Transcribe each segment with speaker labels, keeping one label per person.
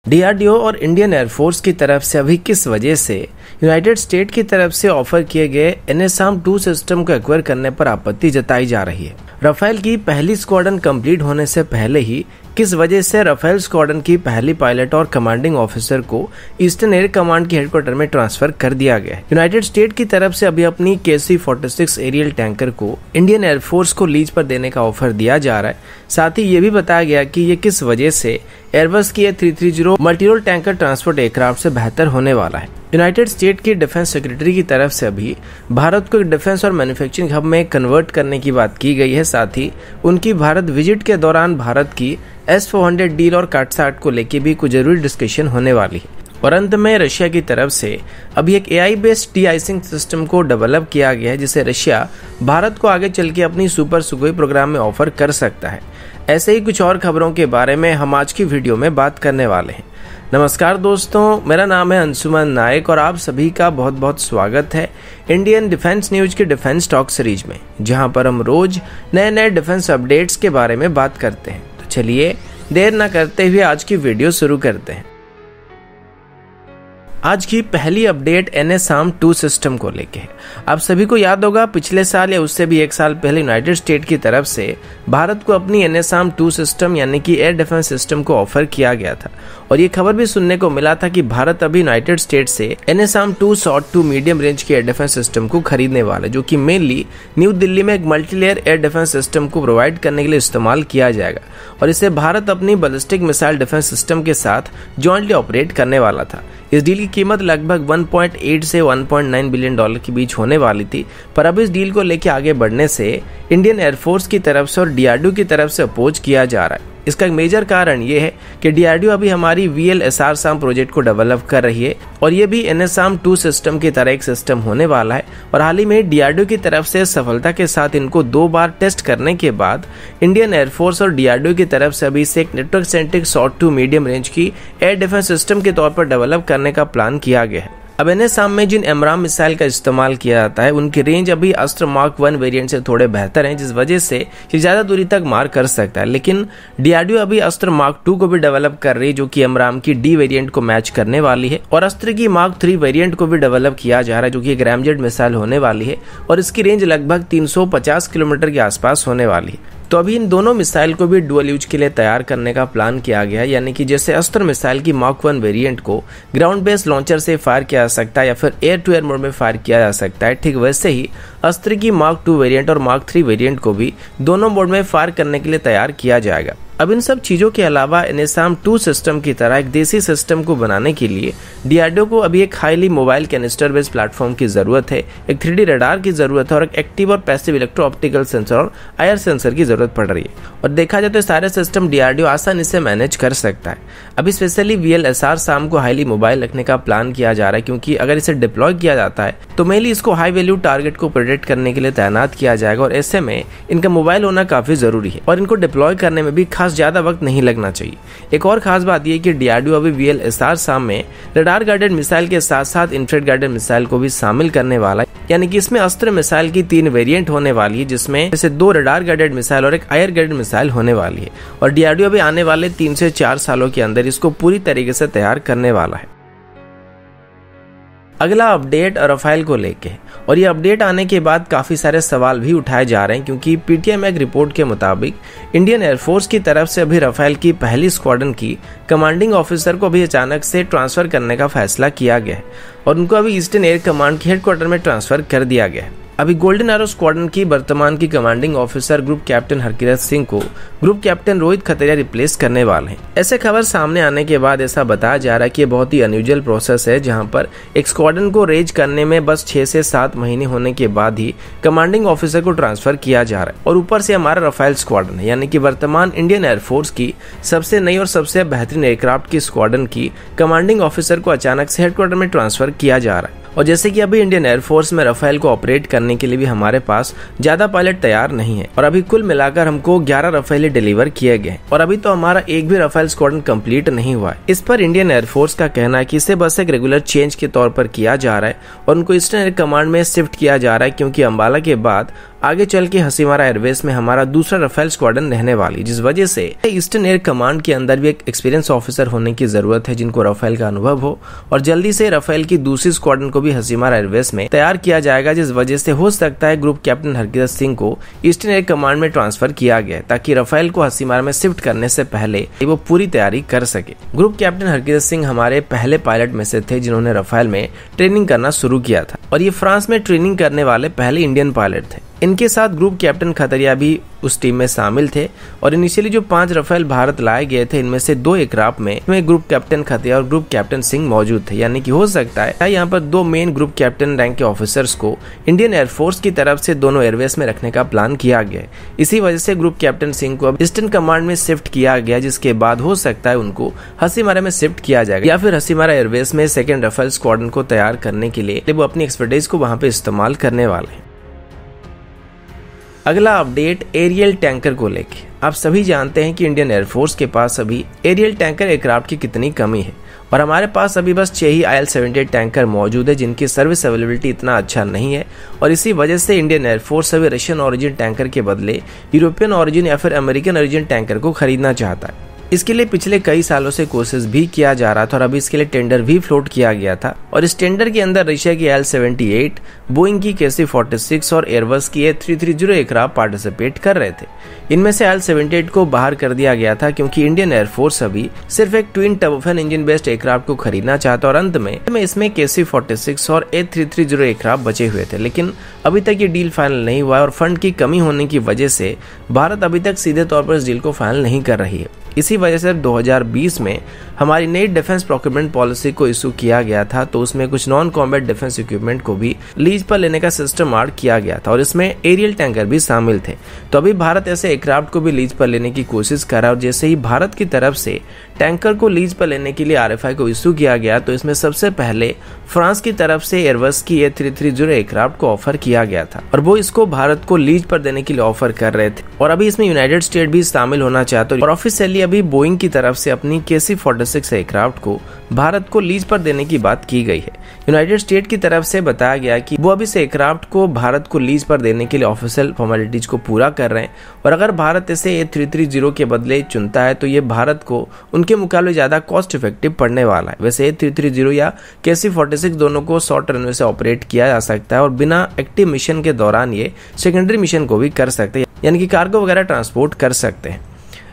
Speaker 1: DRDO और Indian air force की तरफ से अभी किस वजह से यूनाइटेड स्टेट की तरफ से ऑफर किए गए NSAM-2 सिस्टम को एक्वायर करने पर आपत्ति जताई जा रही है। राफेल की पहली स्क्वाड्रन कंप्लीट होने से पहले ही किस वजह से राफेल स्क्वाड्रन की पहली पायलट और कमांडिंग ऑफिसर को ईस्टर्न एयर कमांड के हेडक्वार्टर में ट्रांसफर कर दिया गया है। यूनाइटेड स्टेट की तरफ से अभी अपनी KC-46 एरियल टैंकर को इंडियन एयरफोर्स को लीज पर देने का ऑफर दिया जा रहा है। साथ ही ये भी बताया गया कि ये किस वजह से एयरबस की A330 multirole tanker transport aircraft से बेहतर होने वाला है। यूनाइटेड स्टेट की डिफेंस सेक्रेटरी की तरफ से अभी भारत को एक डिफेंस और मैन्युफैक्चरिंग हब में कन्वर्ट करने की बात की गई है। साथ ही उनकी भारत विजिट के दौरान भारत की S-400 डील और काटसाट को लेकर भी कुछ जरूरी डिस्कशन होने वाली है। और अंत में रशिया की तरफ से अभी एक AI बेस्ड डी-आइसिंग सिस्टम को डेवलप किया गया है, जिसे रशिया भारत को आगे चल के अपनी सुपर सुखोई प्रोग्राम में ऑफर कर सकता है। ऐसे ही कुछ और खबरों के बारे में हम आज की वीडियो में बात करने वाले हैं। नमस्कार दोस्तों, मेरा नाम है अंशुमन नायक और आप सभी का बहुत बहुत स्वागत है इंडियन डिफेंस न्यूज के डिफेंस टॉक सीरीज में, जहां पर हम रोज नए नए डिफेंस अपडेट्स के बारे में बात करते हैं। तो चलिए देर न करते हुए आज की वीडियो शुरू करते हैं। आज की पहली अपडेट NSAM-2 सिस्टम को लेके है। आप सभी को याद होगा पिछले साल या उससे भी एक साल पहले यूनाइटेड स्टेट की तरफ से भारत को अपनी NSAM-2 सिस्टम यानी कि एयर डिफेंस सिस्टम को ऑफर किया गया था और ये खबर भी सुनने को मिला था कि भारत अभी यूनाइटेड स्टेट से NSAM-2 short to medium range के एयर डिफेंस सिस्टम को खरीदने वाला है, जो कि मेनली न्यू दिल्ली में एक मल्टीलेयर एयर डिफेंस सिस्टम को प्रोवाइड करने के लिए इस्तेमाल किया जाएगा और इसे भारत अपनी बैलिस्टिक मिसाइल डिफेंस सिस्टम के साथ जॉइंटली ऑपरेट करने वाला था। इस डील की कीमत लगभग 1.8 से 1.9 बिलियन डॉलर के बीच होने वाली थी, पर अब इस डील को लेकर आगे बढ़ने से इंडियन एयरफोर्स की तरफ से और DRDO की तरफ से अपोज किया जा रहा है। इसका एक मेजर कारण ये है कि DRDO अभी हमारी VLSR-SAM प्रोजेक्ट को डेवलप कर रही है और ये भी NSAM-2 सिस्टम की तरह एक सिस्टम होने वाला है। और हाल ही में DRDO की तरफ से सफलता के साथ इनको 2 बार टेस्ट करने के बाद इंडियन एयरफोर्स और DRDO की तरफ से अभी इसे एक network centric short to medium range की एयर डिफेंस सिस्टम के तौर पर डेवलप करने का प्लान किया गया है। अब NSAM में जिन एमराम मिसाइल का इस्तेमाल किया जाता है उनकी रेंज अभी अस्त्र मार्क 1 वेरिएंट से थोड़े बेहतर हैं, जिस वजह से ये ज्यादा दूरी तक मार कर सकता है। लेकिन DRDO अभी अस्त्र मार्क 2 को भी डेवलप कर रही है, जो कि एमराम की D वेरिएंट को मैच करने वाली है और अस्त्र की मार्क 3 वेरिएंट को भी डेवलप किया जा रहा है, जो कि एक रैमजेट मिसाइल होने वाली है और इसकी रेंज लगभग 350 किलोमीटर के आसपास होने वाली है। तो अभी इन दोनों मिसाइल को भी डुअल यूज के लिए तैयार करने का प्लान किया गया है, यानी कि जैसे अस्त्र मिसाइल की मार्क 1 वेरिएंट को ग्राउंड बेस्ड लॉन्चर से फायर किया जा सकता है या फिर एयर टू एयर मोड में फायर किया जा सकता है, ठीक वैसे ही अस्त्र की मार्क 2 वेरिएंट और मार्क 3 वेरिएंट को भी दोनों मोड में फायर करने के लिए तैयार किया जाएगा। अब इन सब चीजों के अलावा NSAM-2 सिस्टम की तरह एक देसी सिस्टम को बनाने के लिए DRDO को अभी एक highly mobile canister based platform की जरूरत है, एक 3D रडार की जरूरत है और एक एक्टिव और पैसिव इलेक्ट्रो ऑप्टिकल सेंसर और IR सेंसर की जरूरत पड़ रही है। और देखा जाए तो सारे सिस्टम DRDO आसानी से मैनेज कर सकता है। अभी स्पेशली VLSR-SAM को हाईली मोबाइल रखने का प्लान किया जा रहा है, क्योंकि अगर इसे डिप्लॉय किया जाता है तो मेनली इसको हाई वैल्यू टारगेट को प्रोटेक्ट करने के लिए तैनात किया जाएगा और ऐसे में इनका मोबाइल होना काफी जरूरी है और इनको डिप्लॉय करने में भी ज्यादा वक्त नहीं लगना चाहिए। एक और खास बात यह कि DRDO अभी VLSR-SAM में रडार गाइडेड मिसाइल के साथ साथ इंफ्रारेड गाइडेड मिसाइल को भी शामिल करने वाला है, यानी कि इसमें अस्त्र मिसाइल की 3 वेरिएंट होने वाली है, जिसमें जैसे 2 रडार गाइडेड मिसाइल और एक IR गाइडेड मिसाइल होने वाली है। और DRDO अभी आने वाले 3 से 4 सालों के अंदर इसको पूरी तरीके से तैयार करने वाला है। अगला अपडेट राफेल को लेके, और ये अपडेट आने के बाद काफी सारे सवाल भी उठाए जा रहे हैं, क्योंकि PTI में एक रिपोर्ट के मुताबिक इंडियन एयरफोर्स की तरफ से अभी राफेल की पहली स्क्वाड्रन की कमांडिंग ऑफिसर को अभी अचानक से ट्रांसफर करने का फैसला किया गया है और उनको अभी ईस्टर्न एयर कमांड के हेडक्वार्टर में ट्रांसफर कर दिया गया है। अभी गोल्डन एरो स्क्वाड्रन की वर्तमान की commanding officer group captain Harkirat Singh को group captain Rohit Khatria replace करने वाले हैं। ऐसे खबर सामने आने के बाद ऐसा बताया जा रहा है कि बहुत ही अनयूजुअल प्रोसेस है, जहां पर एक स्क्वाड्रन को रेज करने में बस 6 से 7 महीने होने के बाद ही कमांडिंग ऑफिसर को ट्रांसफर किया जा रहा है और ऊपर से हमारा राफेल स्क्वाड्रन है, यानी कि वर्तमान इंडियन एयरफोर्स की सबसे नई और सबसे बेहतरीन एयरक्राफ्ट की स्क्वाड्रन की कमांडिंग ऑफिसर को अचानक से हेडक्वार्टर में ट्रांसफर किया जा रहा है। और जैसे कि अभी इंडियन एयरफोर्स में राफेल को ऑपरेट करने के लिए भी हमारे पास ज्यादा पायलट तैयार नहीं है और अभी कुल मिलाकर हमको 11 राफेल डिलीवर किए गए और अभी तो हमारा एक भी राफेल स्क्वाड्रन कंप्लीट नहीं हुआ है। इस पर इंडियन एयरफोर्स का कहना है कि इसे बस एक रेगुलर चेंज के तौर पर किया जा रहा है और उनको ईस्टर्न एयर कमांड में शिफ्ट किया जा रहा है, क्योंकि अंबाला के बाद आगे चल के हसीमारा एयरवेस में हमारा दूसरा राफेल स्क्वाड्रन रहने वाली, जिस वजह से ईस्टर्न एयर कमांड के अंदर भी एक एक्सपीरियंस ऑफिसर होने की जरूरत है जिनको राफेल का अनुभव हो और जल्दी से राफेल की दूसरी स्क्वाड्रन को भी हसीमारा एयरवेस में तैयार किया जाएगा, जिस वजह से हो सकता है ग्रुप कैप्टन हरकिरत सिंह को ईस्टर्न एयर कमांड में ट्रांसफर किया गया ताकि राफेल को हसीमारा में शिफ्ट करने से पहले वो पूरी तैयारी कर सके। ग्रुप कैप्टन हरकिरत सिंह हमारे पहले पायलट में से थे जिन्होंने राफेल में ट्रेनिंग करना शुरू किया था और ये फ्रांस में ट्रेनिंग करने वाले पहले इंडियन पायलट थे। इनके साथ ग्रुप कैप्टन खतरिया भी उस टीम में शामिल थे और इनिशियली जो 5 राफेल भारत लाए गए थे इनमें से 2 एयरक्राफ्ट में ग्रुप कैप्टन खतरिया और ग्रुप कैप्टन सिंह मौजूद थे, यानी कि हो सकता है यहाँ पर 2 मेन ग्रुप कैप्टन रैंक के ऑफिसर्स को इंडियन एयरफोर्स की तरफ से दोनों एयरवेज में रखने का प्लान किया गया। इसी वजह से ग्रुप कैप्टन सिंह को अब ईस्टर्न कमांड में शिफ्ट किया गया, जिसके बाद हो सकता है उनको हसीमारा में शिफ्ट किया जाएगा या फिर हसीमारा एयरवेज में सेकेंड राफेल स्क्वाड्रन को तैयार करने के लिए वो अपनी एक्सपर्टीज को वहां पे इस्तेमाल करने वाले हैं। अगला अपडेट एरियल टैंकर को लेके। आप सभी जानते हैं कि इंडियन एयरफोर्स के पास अभी एरियल टैंकर एयरक्राफ्ट की कितनी कमी है और हमारे पास अभी बस 6 ही IL-78 टैंकर मौजूद है जिनकी सर्विस अवेलेबिलिटी इतना अच्छा नहीं है और इसी वजह से इंडियन एयरफोर्स अभी रशियन ओरिजिन टैंकर के बदले यूरोपियन ओरिजिन या फिर अमेरिकन ओरिजिन टैंकर को खरीदना चाहता है। इसके लिए पिछले कई सालों से कोशिश भी किया जा रहा था और अभी इसके लिए टेंडर भी फ्लोट किया गया था और इस टेंडर के अंदर रशिया की IL-78, बोइंग की KC-46 और एयरबस की A330 एयरक्राफ्ट पार्टिसिपेट कर रहे थे। इनमें से IL-78 को बाहर कर दिया गया था क्योंकि इंडियन एयरफोर्स अभी सिर्फ एक twin turbofan engine based aircraft को खरीदना चाहता और अंत में इसमें KC-46 और A330 एयरक्राफ्ट बचे हुए थे, लेकिन अभी तक ये डील फाइनल नहीं हुआ और फंड की कमी होने की वजह से भारत अभी तक सीधे तौर पर इस डील को फाइनल नहीं कर रही है। इसी वजह से 2020 में हमारी नई डिफेंस प्रोक्योरमेंट पॉलिसी को इशू किया गया था, तो उसमें कुछ नॉन कॉम्बैट डिफेंस इक्विपमेंट को भी लीज पर लेने का सिस्टम ऐड किया गया था और इसमें एरियल टैंकर भी शामिल थे। तो अभी भारत ऐसे एयरक्राफ्ट को भी लीज पर लेने की कोशिश कर रहा है और जैसे ही भारत की तरफ से टैंकर को लीज पर लेने के लिए RFI को इशू किया गया तो इसमें सबसे पहले फ्रांस की तरफ से एयरबस की A330 एयरक्राफ्ट को ऑफर किया गया था और वो इसको भारत को लीज पर देने के लिए ऑफर कर रहे थे और अभी इसमें यूनाइटेड स्टेट भी शामिल होना चाहते और ऑफिशियली अभी बोइंग की तरफ से अपनी KC-46 एयरक्राफ्ट को भारत को लीज पर देने की बात की गई है। यूनाइटेड स्टेट की तरफ से बताया गया कि वो अभी इस एयरक्राफ्ट को भारत को लीज पर देने के लिए ऑफिशियल फॉर्मेलिटीज को पूरा कर रहे हैं और अगर भारत इसे A330 के बदले चुनता है तो ये भारत को उनके मुकाबले ज्यादा कॉस्ट इफेक्टिव पड़ने वाला है। वैसे A330 या KC-46 दोनों को शॉर्ट रनवे से ऑपरेट किया जा सकता है और बिना एक्टिव मिशन के दौरान ये सेकेंडरी मिशन को भी कर सकते हैं, यानी कि कार्गो वगैरह ट्रांसपोर्ट कर सकते हैं।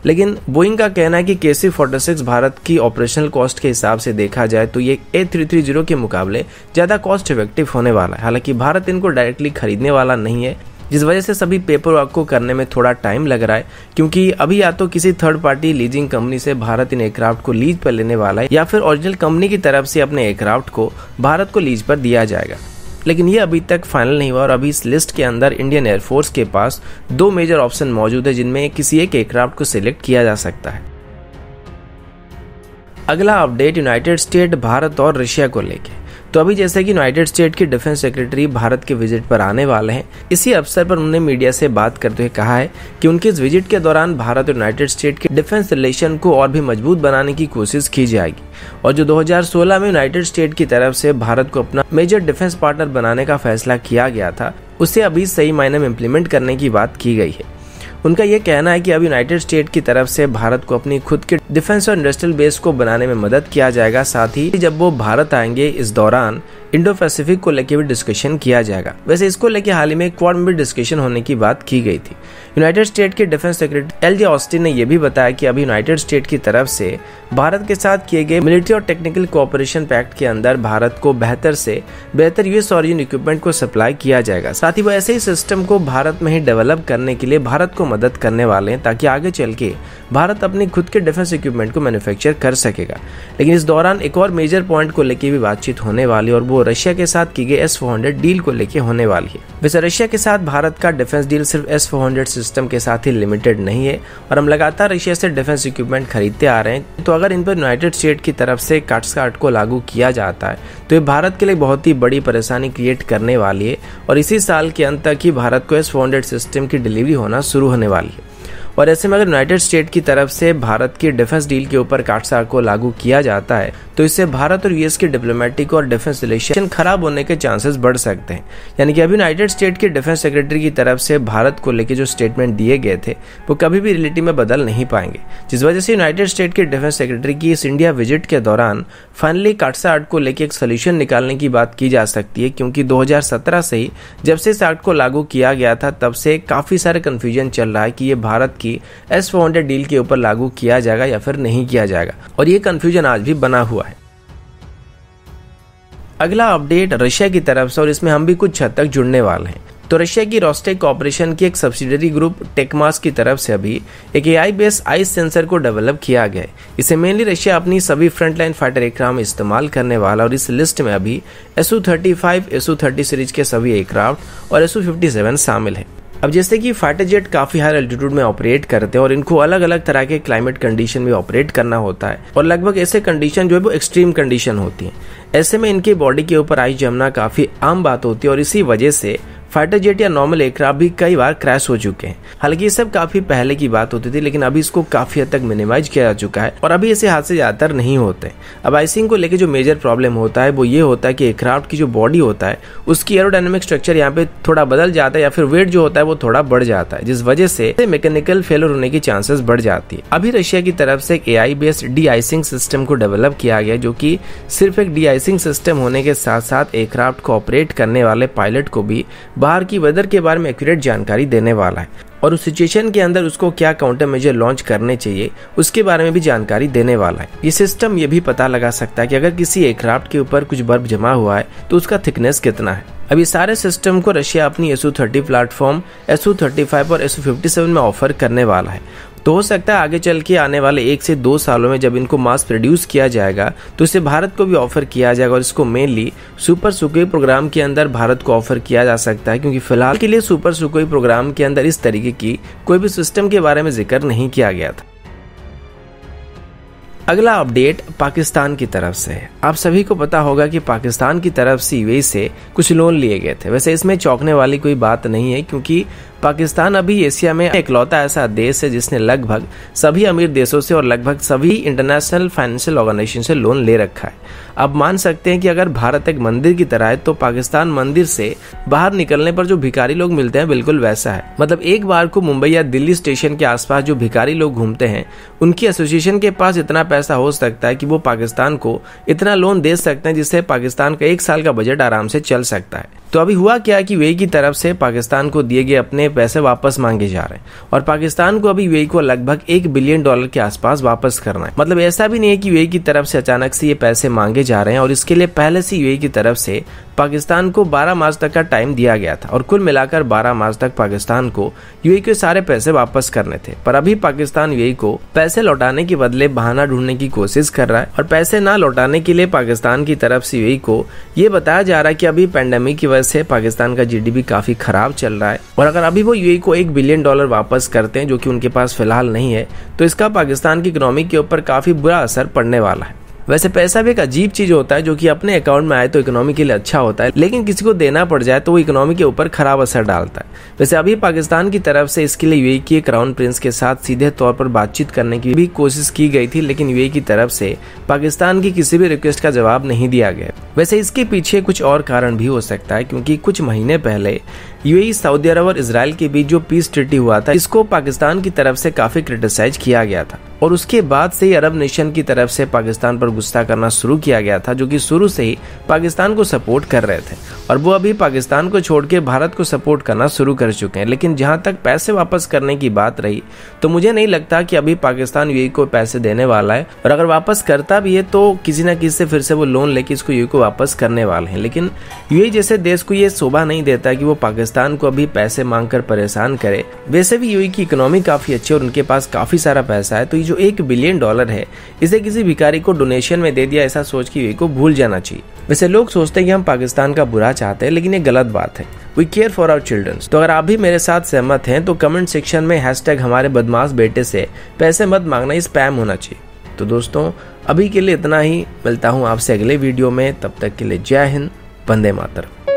Speaker 1: लेकिन बोइंग का कहना है कि KC-46 भारत की ऑपरेशनल कॉस्ट के हिसाब से देखा जाए तो ये A330 के मुकाबले ज्यादा कॉस्ट इफेक्टिव होने वाला है। हालांकि भारत इनको डायरेक्टली खरीदने वाला नहीं है, जिस वजह से सभी पेपर वर्क को करने में थोड़ा टाइम लग रहा है, क्योंकि अभी या तो किसी थर्ड पार्टी लीजिंग कंपनी से भारत इन एयरक्राफ्ट को लीज पर लेने वाला है या फिर ओरिजिनल कंपनी की तरफ से अपने एयरक्राफ्ट को भारत को लीज पर दिया जाएगा। लेकिन ये अभी तक फाइनल नहीं हुआ और अभी इस लिस्ट के अंदर इंडियन एयरफोर्स के पास 2 मेजर ऑप्शन मौजूद है जिनमें किसी एक एयरक्राफ्ट को सिलेक्ट किया जा सकता है। अगला अपडेट यूनाइटेड स्टेट, भारत और रशिया को लेके। तो अभी जैसे कि यूनाइटेड स्टेट के डिफेंस सेक्रेटरी भारत के विजिट पर आने वाले हैं, इसी अवसर पर उन्होंने मीडिया से बात करते हुए कहा है कि उनके इस विजिट के दौरान भारत और यूनाइटेड स्टेट के डिफेंस रिलेशन को और भी मजबूत बनाने की कोशिश की जाएगी और जो 2016 में यूनाइटेड स्टेट की तरफ से भारत को अपना मेजर डिफेंस पार्टनर बनाने का फैसला किया गया था, उसे अभी सही मायने में इम्प्लीमेंट करने की बात की गई है। उनका यह कहना है कि अब यूनाइटेड स्टेट की तरफ से भारत को अपनी खुद के डिफेंस और इंडस्ट्रियल बेस को बनाने में मदद किया जाएगा। साथ ही जब वो भारत आएंगे इस दौरान इंडो पैसिफिक को लेकर भी डिस्कशन किया जाएगा। वैसे इसको लेकर हाल ही में क्वाड में भी डिस्कशन होने की बात की गई थी। यूनाइटेड स्टेट के डिफेंस सेक्रेटरी LJ ऑस्टिन ने यह भी बताया कि अभी यूनाइटेड स्टेट की तरफ से भारत के साथ किए गए मिलिट्री और टेक्निकल कोऑपरेशन पैक्ट के अंदर भारत को बेहतर से बेहतर यूएस ओरिजिन इक्विपमेंट को सप्लाई किया जाएगा। साथ ही वो ऐसे ही सिस्टम को भारत में ही डेवलप करने के लिए भारत को मदद करने वाले हैं ताकि आगे चल के भारत अपने खुद के डिफेंस इक्विपमेंट को मैन्युफैक्चर कर सकेगा। लेकिन इस दौरान एक और मेजर पॉइंट को लेकर भी बातचीत होने वाली और वो रशिया के साथ की गई S-400 डील को लेकर होने वाली है। वैसे रशिया के साथ भारत का डिफेंस डील सिर्फ S-400 सिस्टम के साथ ही लिमिटेड नहीं है और हम लगातार रशिया से डिफेंस इक्विपमेंट खरीदते आ रहे हैं। तो अगर इन पर यूनाइटेड स्टेट की तरफ से काट्स-काट को लागू किया जाता है तो ये भारत के लिए बहुत ही बड़ी परेशानी क्रिएट करने वाली है और इसी साल के अंत तक ही भारत को S-400 सिस्टम की डिलीवरी होना शुरू होने वाली है। और ऐसे में अगर यूनाइटेड स्टेट की तरफ से भारत की डिफेंस डील के ऊपर काट्स-काट को लागू किया जाता है तो इससे भारत और यूएस के डिप्लोमेटिक और डिफेंस रिलेशन खराब होने के चांसेस बढ़ सकते हैं। यानी कि अभी यूनाइटेड स्टेट के डिफेंस सेक्रेटरी की तरफ से भारत को लेकर जो स्टेटमेंट दिए गए थे वो कभी भी रियलिटी में बदल नहीं पाएंगे, जिस वजह से यूनाइटेड स्टेट के डिफेंस सेक्रेटरी की इस इंडिया विजिट के दौरान फाइनली काट्स-काट को लेकर एक सोल्यूशन निकालने की बात की जा सकती है, क्योंकि 2017 से ही जब से इस एक्ट को लागू किया गया था तब से काफी सारे कंफ्यूजन चल रहा है कि ये भारत की S-400 डील के ऊपर लागू किया जाएगा या फिर नहीं किया जाएगा और ये कंफ्यूजन आज भी बना हुआ है। अगला अपडेट रशिया की तरफ से और इसमें हम भी कुछ हद तक जुड़ने वाले हैं। तो रशिया की रोस्टेक कॉर्पोरेशन की एक सब्सिडरी ग्रुप टेकमास की तरफ से अभी एक AI बेस्ड आइस सेंसर को डेवलप किया गया है। इसे मेनली रशिया अपनी सभी फ्रंटलाइन फाइटर एयरक्राफ्ट में इस्तेमाल करने वाला और इस लिस्ट में अभी Su-35, Su-30 सीरीज के सभी एयरक्राफ्ट और Su-57 शामिल है। अब जैसे कि फाइटर जेट काफी हाई एल्टीट्यूड में ऑपरेट करते हैं और इनको अलग अलग तरह के क्लाइमेट कंडीशन में ऑपरेट करना होता है और लगभग ऐसे कंडीशन जो है वो एक्सट्रीम कंडीशन होती हैं। ऐसे में इनके बॉडी के ऊपर आइस जमना काफी आम बात होती है और इसी वजह से फाइटर जेट या नॉर्मल एयरक्राफ्ट भी कई बार क्रैश हो चुके हैं। हालांकि ये सब काफी पहले की बात होती थी, लेकिन अभी इसको काफी हद तक मिनिमाइज किया जा चुका है और अभी ऐसे हादसे ज्यादातर नहीं होते। अब आइसिंग को लेकर जो मेजर प्रॉब्लम होता है वो ये होता है कि एयरक्राफ्ट की जो बॉडी होता है उसकी एरोडायनेमिक स्ट्रक्चर यहाँ पे थोड़ा बदल जाता है या फिर वेट जो होता है वो थोड़ा बढ़ जाता है, जिस वजह से मैकेनिकल फेलियर होने की चांसेस बढ़ जाती है। अभी रशिया की तरफ से एक AI based D icing system को डेवलप किया गया, जो कि सिर्फ एक डी आइसिंग सिस्टम होने के साथ साथ एयरक्राफ्ट को ऑपरेट करने वाले पायलट को भी बाहर की वेदर के बारे में एक्यूरेट जानकारी देने वाला है और उस सिचुएशन के अंदर उसको क्या काउंटर मेजर लॉन्च करने चाहिए उसके बारे में भी जानकारी देने वाला है। ये सिस्टम ये भी पता लगा सकता है कि अगर किसी एयरक्राफ्ट के ऊपर कुछ बर्फ जमा हुआ है तो उसका थिकनेस कितना है। अब ये सारे सिस्टम को रशिया अपनी Su-30 प्लेटफॉर्म, Su-35 और Su-57 में ऑफर करने वाला है। तो हो सकता है आगे चल के आने वाले 1 से 2 सालों में जब इनको मास प्रोड्यूस किया जाएगा तो इसे भारत को भी ऑफर किया जाएगा और इसको मेनली सुपर सुखोई प्रोग्राम के अंदर भारत को ऑफर किया जा सकता है, क्योंकि फिलहाल के लिए सुपर सुखोई प्रोग्राम के अंदर इस तरीके की कोई भी सिस्टम के बारे में जिक्र नहीं किया गया था। अगला अपडेट पाकिस्तान की तरफ से है। आप सभी को पता होगा कि पाकिस्तान की तरफ से UAE से कुछ लोन लिए गए थे। वैसे इसमें चौंकने वाली कोई बात नहीं है, क्योंकि पाकिस्तान अभी एशिया में इकलौता ऐसा देश है जिसने लगभग सभी अमीर देशों से और लगभग सभी इंटरनेशनल फाइनेंशियल ऑर्गेनाइजेशन से लोन ले रखा है। अब मान सकते हैं कि अगर भारत एक मंदिर की तरह है तो पाकिस्तान मंदिर से बाहर निकलने पर जो भिखारी लोग मिलते हैं बिल्कुल वैसा है। मतलब एक बार को मुंबई या दिल्ली स्टेशन के आसपास जो भिखारी लोग घूमते हैं उनकी एसोसिएशन के पास इतना पैसा हो सकता है कि वो पाकिस्तान को इतना लोन दे सकते हैं जिससे पाकिस्तान का 1 साल का बजट आराम से चल सकता है। तो अभी हुआ क्या कि UAE की तरफ से पाकिस्तान को दिए गए अपने पैसे वापस मांगे जा रहे हैं और पाकिस्तान को अभी UAE को लगभग $1 बिलियन के आसपास वापस करना है। मतलब ऐसा भी नहीं है कि UAE की तरफ से अचानक से ये पैसे मांगे जा रहे हैं और इसके लिए पहले से UAE की तरफ से पाकिस्तान को 12 मार्च तक का टाइम दिया गया था और कुल मिलाकर 12 मार्च तक पाकिस्तान को UAE के सारे पैसे वापस करने थे। पर अभी पाकिस्तान UAE को पैसे लौटाने के बदले बहाना ढूंढने की कोशिश कर रहा है और पैसे ना लौटाने के लिए पाकिस्तान की तरफ से UAE को ये बताया जा रहा है कि अभी पैंडेमिक की वजह से पाकिस्तान का GDP काफी खराब चल रहा है और अगर अभी वो UAE को $1 बिलियन वापस करते हैं, जो कि उनके पास फिलहाल नहीं है, तो इसका पाकिस्तान की इकोनॉमी के ऊपर काफी बुरा असर पड़ने वाला है। वैसे पैसा भी एक अजीब चीज होता है जो कि अपने अकाउंट में आए तो इकोनॉमी के लिए अच्छा होता है, लेकिन किसी को देना पड़ जाए तो वो इकोनॉमी के ऊपर खराब असर डालता है। वैसे अभी पाकिस्तान की तरफ से इसके लिए UAE के क्राउन प्रिंस के साथ सीधे तौर पर बातचीत करने की भी कोशिश की गई थी, लेकिन UAE की तरफ से पाकिस्तान की किसी भी रिक्वेस्ट का जवाब नहीं दिया गया। वैसे इसके पीछे कुछ और कारण भी हो सकता है, क्योंकि कुछ महीने पहले UAE, सऊदी अरब और इजराइल के बीच जो पीस ट्रीटी हुआ था इसको पाकिस्तान की तरफ से काफी क्रिटिसाइज किया गया था और उसके बाद से ही अरब नेशन की तरफ से पाकिस्तान पर गुस्सा करना शुरू किया गया था, जो कि शुरू से ही पाकिस्तान को सपोर्ट कर रहे थे और वो अभी पाकिस्तान को छोड़ के भारत को सपोर्ट करना शुरू कर चुके हैं। लेकिन जहां तक पैसे वापस करने की बात रही तो मुझे नहीं लगता कि अभी पाकिस्तान UAE को पैसे देने वाला है और अगर वापस करता भी है तो किसी न किसी से फिर से वो लोन लेके इसको UAE को वापस करने वाले हैं। लेकिन UAE जैसे देश को ये शोभा नहीं देता कि वो पाकिस्तान पाकिस्तान को अभी पैसे मांगकर परेशान करे। वैसे भी यूएई की इकोनॉमी काफी अच्छी है और उनके पास काफी सारा पैसा है, तो ये जो $1 बिलियन है इसे किसी भिखारी को डोनेशन में दे दिया, ऐसा सोच के यूएई को भूल जाना चाहिए। वैसे लोग सोचते हैं कि हम पाकिस्तान का बुरा चाहते हैं, लेकिन ये गलत बात है। We care for our children. तो अगर आप भी मेरे साथ सहमत हैं तो कमेंट सेक्शन में #हमारे बदमाश बेटे से पैसे मत मांगना, स्पैम होना चाहिए। तो दोस्तों अभी के लिए इतना ही, मिलता हूँ आपसे अगले वीडियो में, तब तक के लिए जय हिंद, वंदे मातरम।